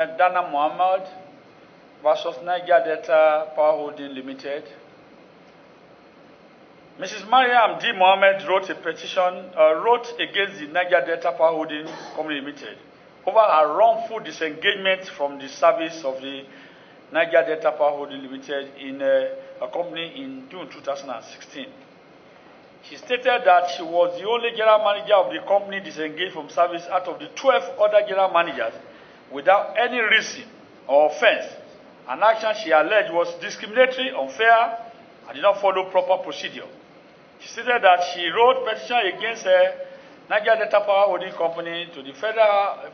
Dana Mohammed versus Niger Delta Power Holding Limited. Mrs. Mariam D. Mohammed wrote a petition, against the Niger Delta Power Holding Company Limited over her wrongful disengagement from the service of the Niger Delta Power Holding Limited in a company in June 2016. She stated that she was the only general manager of the company disengaged from service out of the 12 other general managers without any reason or offense. An action she alleged was discriminatory, unfair, and did not follow proper procedure. She stated that she wrote petition against Niger Delta Power Holding Company to the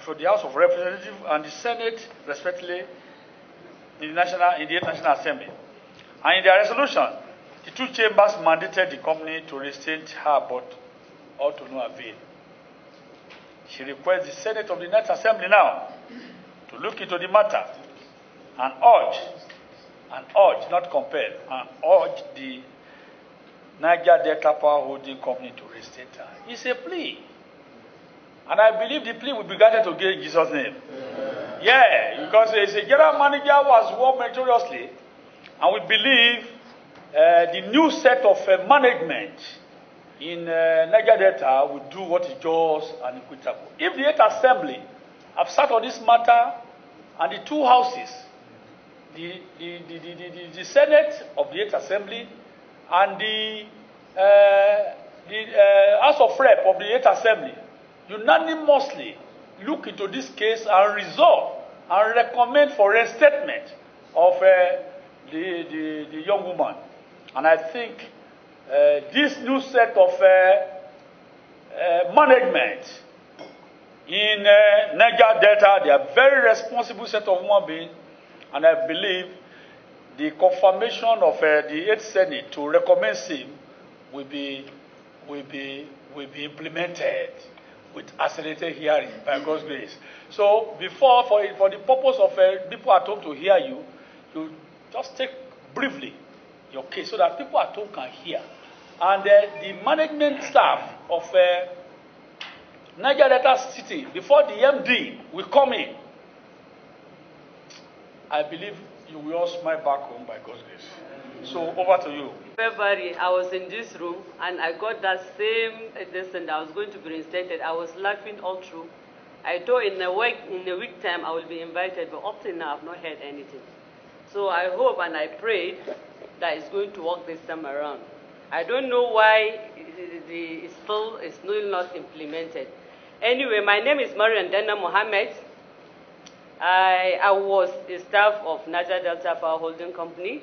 for the House of Representatives and the Senate, respectively, in the National Assembly. And in their resolution, the two chambers mandated the company to reinstate her, but all to no avail. She requests the Senate of the National Assembly now to look into the matter and urge, not compel, and urge the Niger Delta Power Holding Company to reinstate her. It's a plea. And I believe the plea will be granted again in Jesus' name. Yeah, because as a general manager was won meritoriously, and we believe the new set of management in Niger Delta will do what is just and equitable. If the 8th Assembly have sat on this matter, and the two houses, the Senate of the 8th Assembly and the House of Rep of the 8th Assembly, unanimously look into this case and resolve and recommend for reinstatement of the young woman. And I think this new set of management in Niger Delta, they are very responsible set of human beings, and I believe the confirmation of the 8th Senate to recommend same will be implemented with accelerated hearing by God's grace. So before, for the purpose of people at home to hear you, you just take briefly your case so that people at home can hear. And the management staff of Niger Delta City, before the MD will come in, I believe you will all smile back home by God's grace. So over to you. February, I was in this room and I got that same lesson that I was going to be reinstated. I was laughing all through. I thought in a week time I will be invited, but up till now I've not heard anything. So I hope and I prayed that it's going to work this time around. I don't know why it's still not implemented. Anyway, my name is Mariam Dana Mohammed. I was a staff of Niger Delta Power Holding Company.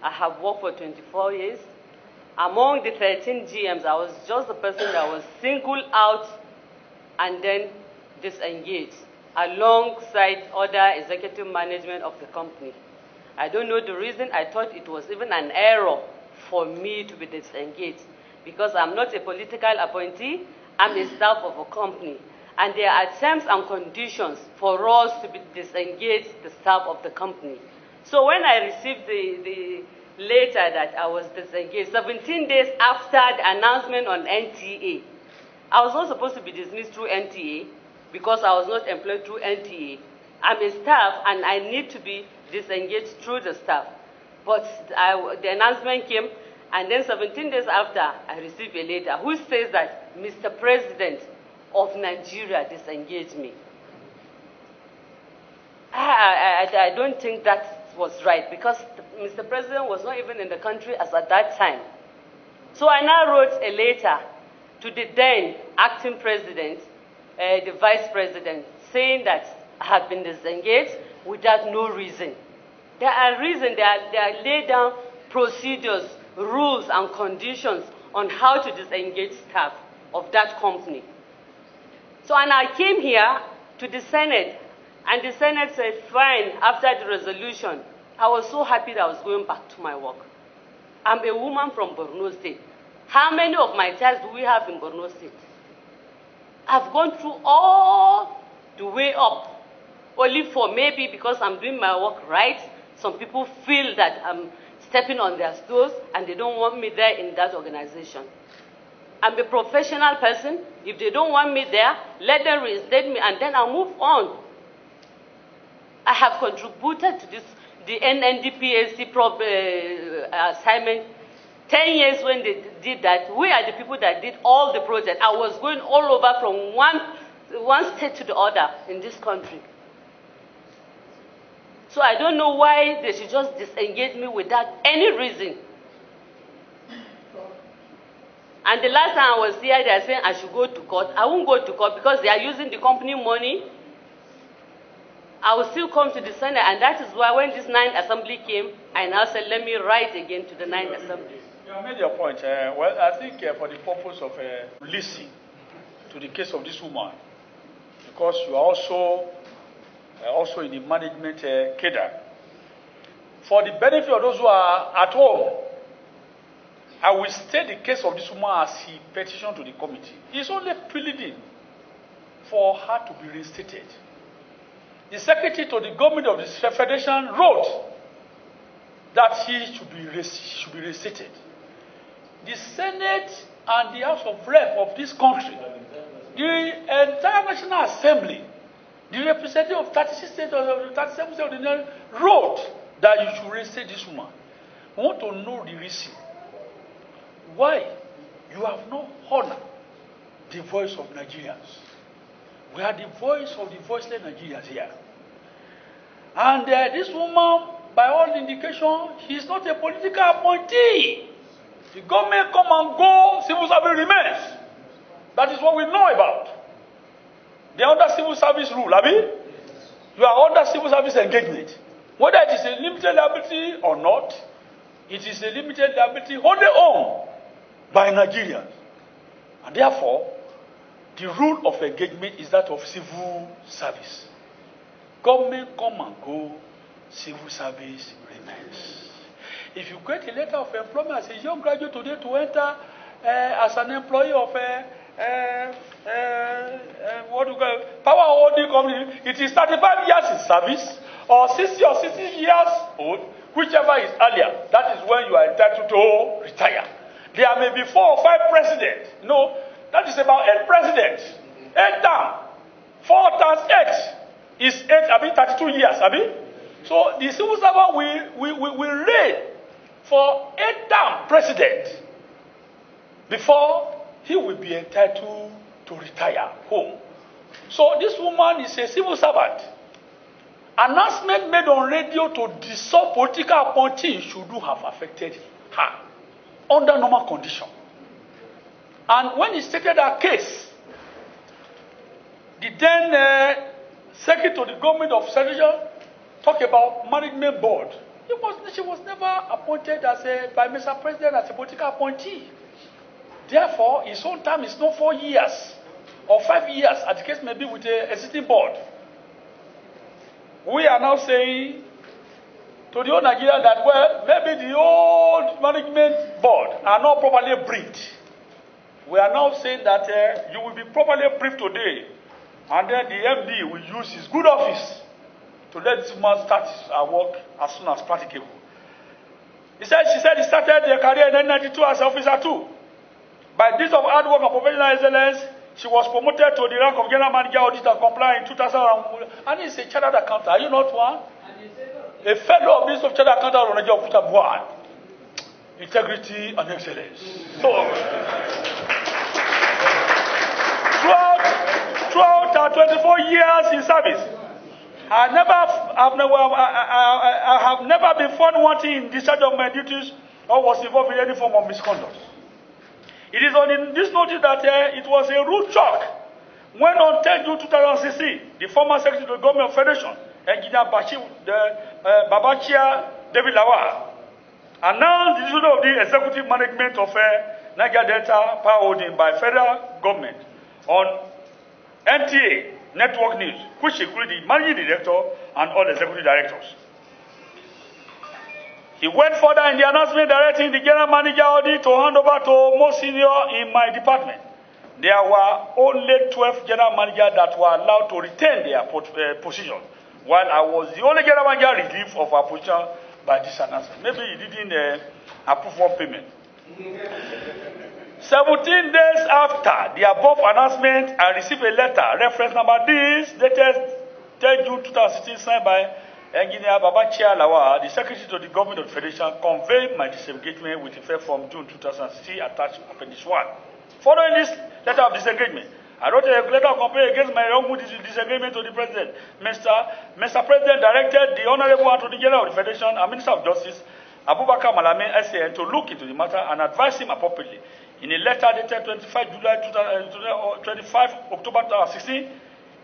I have worked for 24 years. Among the 13 GMs, I was just the person that was singled out and then disengaged, alongside other executive management of the company. I don't know the reason. I thought it was even an error for me to be disengaged, because I'm not a political appointee. I'm a staff of a company. And there are terms and conditions for us to be disengaged the staff of the company. So when I received the letter that I was disengaged, 17 days after the announcement on NTA, I was not supposed to be dismissed through NTA because I was not employed through NTA. I'm a staff and I need to be disengaged through the staff. But the announcement came, and then 17 days after, I received a letter which says that Mr. President of Nigeria disengaged me. I don't think that was right, because Mr. President was not even in the country as at that time. So I now wrote a letter to the then acting president, the vice president, saying that I had been disengaged without no reason. There are reasons, there are laid down procedures, rules, and conditions on how to disengage staff of that company. So, and I came here to the Senate, and the Senate said, fine, after the resolution. I was so happy that I was going back to my work. I'm a woman from Borno State. How many of my ties do we have in Borno State? I've gone through all the way up, only for maybe because I'm doing my work right, some people feel that I'm stepping on their toes and they don't want me there in that organization. I'm a professional person. If they don't want me there, let them reinstate me and then I'll move on. I have contributed to the NNDPAC assignment. 10 years when they did that, we are the people that did all the projects. I was going all over from one state to the other in this country. So I don't know why they should just disengage me without any reason. And the last time I was here, they are saying I should go to court. I won't go to court because they are using the company money. I will still come to the Senate, and that is why when this 9th Assembly came, I now said, let me write again to the 9th Assembly. You have made your point. Well, I think for the purpose of listening to the case of this woman, because you are also in the management cadre, for the benefit of those who are at home, I will state the case of this woman as he petitioned to the committee. He's only pleading for her to be reinstated. The secretary to the government of the federation wrote that she should be reinstated. The Senate and the House of Rep of this country, the entire National Assembly, the representative of 36 states or 37 states of the Union wrote that you should reinstate this woman. We want to know the reason why you have not honored the voice of Nigerians. We are the voice of the voiceless Nigerians here. And this woman, by all indication, she is not a political appointee. The government come and go, civil service remains. That is what we know about. They are under civil service rule, Abi. You are under civil service engagement. Whether it is a limited liability or not, it is a limited liability wholly owned by Nigerians. And therefore, the rule of engagement is that of civil service. Government come and go, civil service remains. If you get a letter of employment as a young graduate today to enter as an employee of what do you call it, power holding company, it is 35 years in service or 60 or 60 years old, whichever is earlier. That is when you are entitled to retire. There may be 4 or 5 presidents. No, that is about 8 presidents. 8 times. 4 times 8 is 8, 32 years, So the civil servant will reign for 8 term president before he will be entitled to retire home. So this woman is a civil servant. Announcement made on radio to dissolve political appointee should have affected her under normal condition. And when he stated her case, the then secretary to the government of Federation talked about management board. She was never appointed by Mr. President as a political appointee. Therefore, his own term is not 4 years or 5 years, as the case may be with the existing board. We are now saying to the old Nigeria that, well, maybe the old management board are not properly briefed. We are now saying that you will be properly briefed today, and then the MD will use his good office to let this woman start her work as soon as practicable. She said he started her career in 1992 as an officer too. By this of hard work and professional excellence, she was promoted to the rank of General Manager Audit and Compliance in 2001. And he's a chartered accountant. Are you not one? A fellow of this of chartered accountant on the job of one. Integrity and excellence. So, throughout our 24 years in service, I have never been found wanting in discharge of my duties or was involved in any form of misconduct. It is on this notice that it was a rude shock when on 10 June 2016, the former Secretary of the Government of Federation, Engineer Babachia David Lawal, announced the decision of the executive management of Niger Delta Power Holding by federal government on NTA Network News, which included the managing director and all executive directors. He went further in the announcement directing the general manager audit to hand over to most senior in my department. There were only 12 general managers that were allowed to retain their position, while I was the only general manager relieved of our position by this announcement. Maybe he didn't approve one payment. 17 days after the above announcement, I received a letter, reference number this, dated 3 June 2016, signed by Engineer Babachia Lawal, the Secretary to the Government of the Federation, conveyed my disengagement with effect from June 2016, attached Appendix 1. Following this letter of disengagement, I wrote a letter of complaint against my wrongful disengagement to the President. Mr. President directed the Honorable Attorney General of the Federation and Minister of Justice, Abubakar Malami, SAN, to look into the matter and advise him appropriately. In a letter dated 25 October 2016,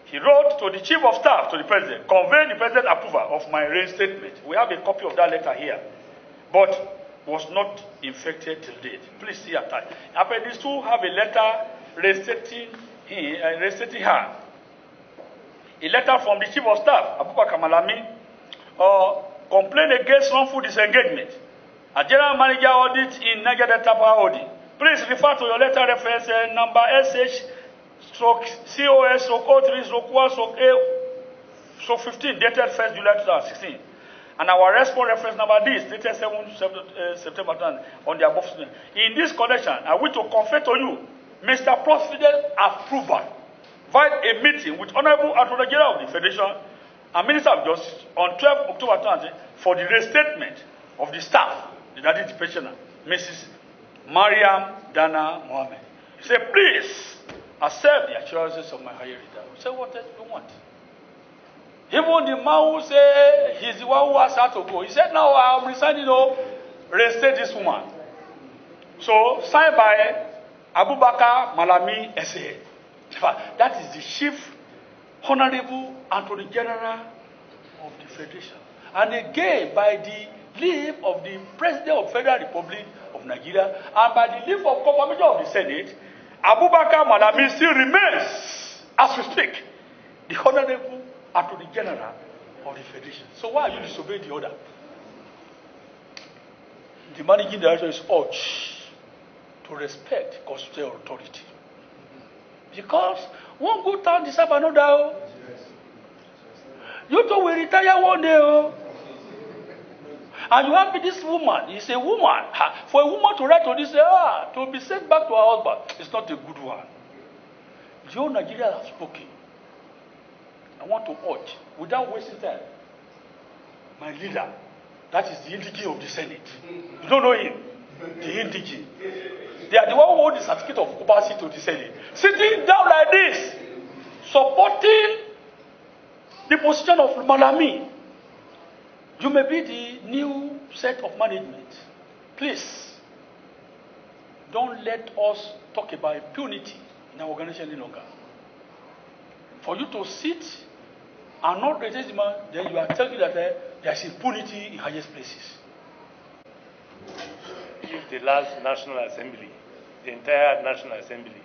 he wrote to the Chief of Staff to the President, conveying the President's approval of my reinstatement. We have a copy of that letter here, but was not infected till date. Please see attached. Appendix 2 have a letter reinstating her. A letter from the Chief of Staff, Abubakar Malami, complaint against wrongful disengagement. A general manager audit in Niger Delta Power Holding. Please refer to your letter reference number SH/COS/03/1/A/15 dated 1st July 2016. And our response reference number this dated 7 September on the above. In this connection, I wish to convey to you Mr. President's approval via a meeting with Honorable Attorney General of the Federation and Minister of Justice on 12 October 2020 for the restatement of the staff, the petitioner, Mrs. Mariam Dana Mohammed. He said, please accept the assurances of my higher leader. I said, what else do you want? Even the man who said he's the one who has had to go, he said, now I'm resigning to reinstate this woman. So, signed by Abubakar Malami S.A. That is the Chief Honorable Attorney General of the Federation. And again, by the leave of the President of the Federal Republic of Nigeria and by the leave of confirmation of the Senate, Abubakar Malami still remains, as we speak, the Honorable Attorney General of the Federation. So why are you disobeying the order? The managing director is urged to respect constitutional authority. Because one good time deserves another. You two will retire one day. And you have this woman. It's a woman. For a woman to write to this, to be sent back to her husband, it's not a good one. The whole Nigeria has spoken. I want to urge, without wasting time, my leader, that is the indigene of the Senate. You don't know him? The indigene. They are the one who hold the certificate of occupancy to the Senate. Sitting down like this, supporting the position of Malami. You may be the new set of management. Please, don't let us talk about impunity in our organization any longer. For you to sit and not resist the man, then you are telling that there is impunity in highest places. If the last National Assembly, the entire National Assembly,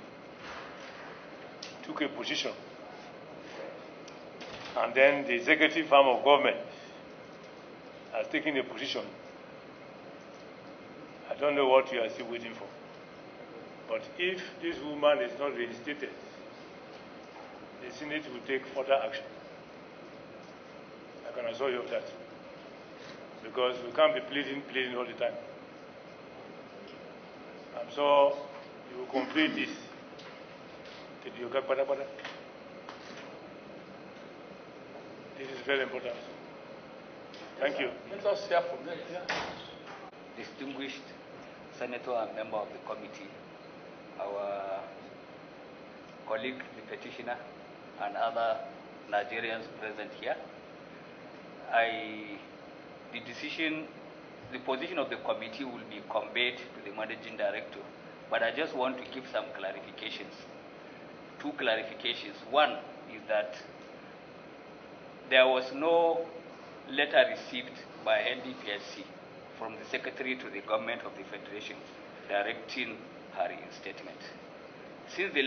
took a position, and then the executive arm of government has taken a position, I don't know what you are still waiting for. But if this woman is not reinstated, the Senate will take further action. I can assure you of that. Because we can't be pleading all the time. I'm sure you will complete this. This is very important. Thank you. Let us hear from them. Distinguished Senator and member of the committee, our colleague, the petitioner, and other Nigerians present here. The position of the committee will be conveyed to the managing director, but I just want to give some clarifications. Two clarifications. One is that there was no letter received by NDPSC from the Secretary to the Government of the Federation directing her reinstatement. Since the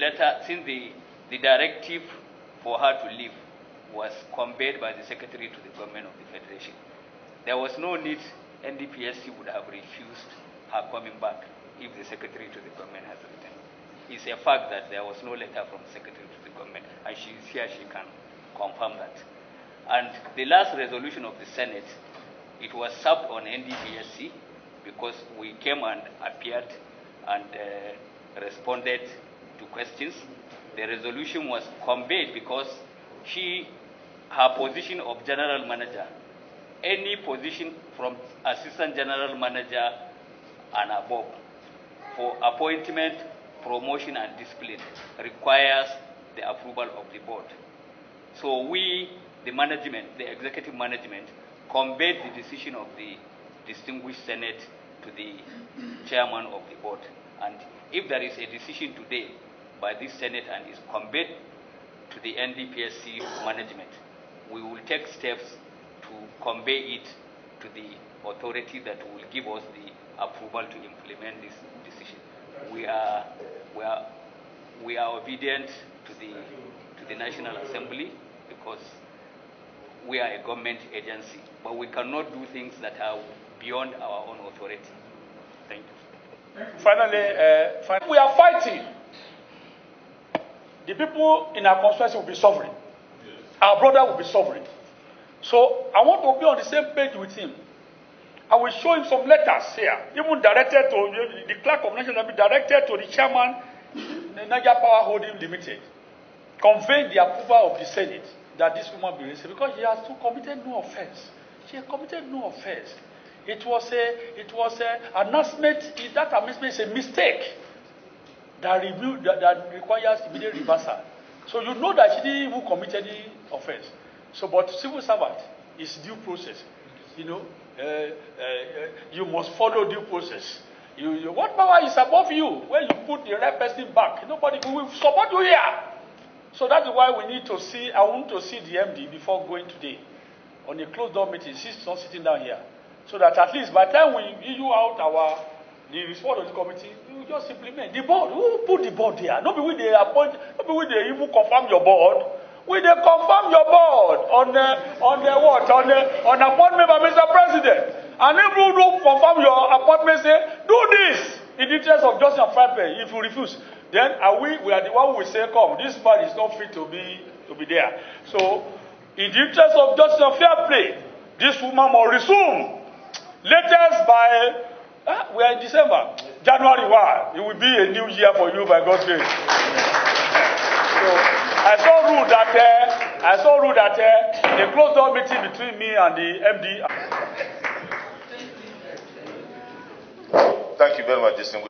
directive for her to leave was conveyed by the Secretary to the Government of the Federation, there was no need NDPSC would have refused her coming back if the Secretary to the Government has written. It's a fact that there was no letter from the Secretary to the Government, and she is here, she can confirm that. And the last resolution of the Senate, it was served on NDPSC because we came and appeared and responded to questions. The resolution was conveyed because she her position of general manager, any position from assistant general manager and above for appointment, promotion, and discipline requires the approval of the board. So we, the management, the executive management, conveyed the decision of the distinguished Senate to the chairman of the board. And if there is a decision today by this Senate and is conveyed to the NDPSC management, we will take steps to convey it to the authority that will give us the approval to implement this decision. We are obedient to the National Assembly because we are a government agency, but we cannot do things that are beyond our own authority. Thank you. Finally, we are fighting. The people in our constituency will be suffering. Yes. Our brother will be suffering. So I want to be on the same page with him. I will show him some letters here, even directed to the clerk of National Assembly, directed to the chairman, Niger Power Holding Limited, conveying the approval of the Senate that this woman be released because she has committed no offense. She has committed no offense. It was an announcement. That announcement is a mistake that requires immediate reversal. So you know that she didn't even commit any offense. So, but civil servant is due process. You know, you must follow due process. What power is above you when you put the right person back? Nobody will support you here. So that is why we need to see. I want to see the MD before going today on a closed door meeting. She's not sitting down here, so that at least by the time we issue out the report of the committee, you just implement the board. Who put the board there? Not be we they appoint. Not be we they even confirm your board. We they confirm your board on appointment by Mr. President. And if you don't confirm your appointment, say do this in the interest of justice and fair play. If you refuse, then we are the one who will say, come, this man is not fit to be there. So, in the interest of justice and fair play, this woman will resume. Latest by we are in December, January 1. It will be a new year for you by God's grace. So I saw rule that a closed door meeting between me and the MD. Thank you very much, distinguished.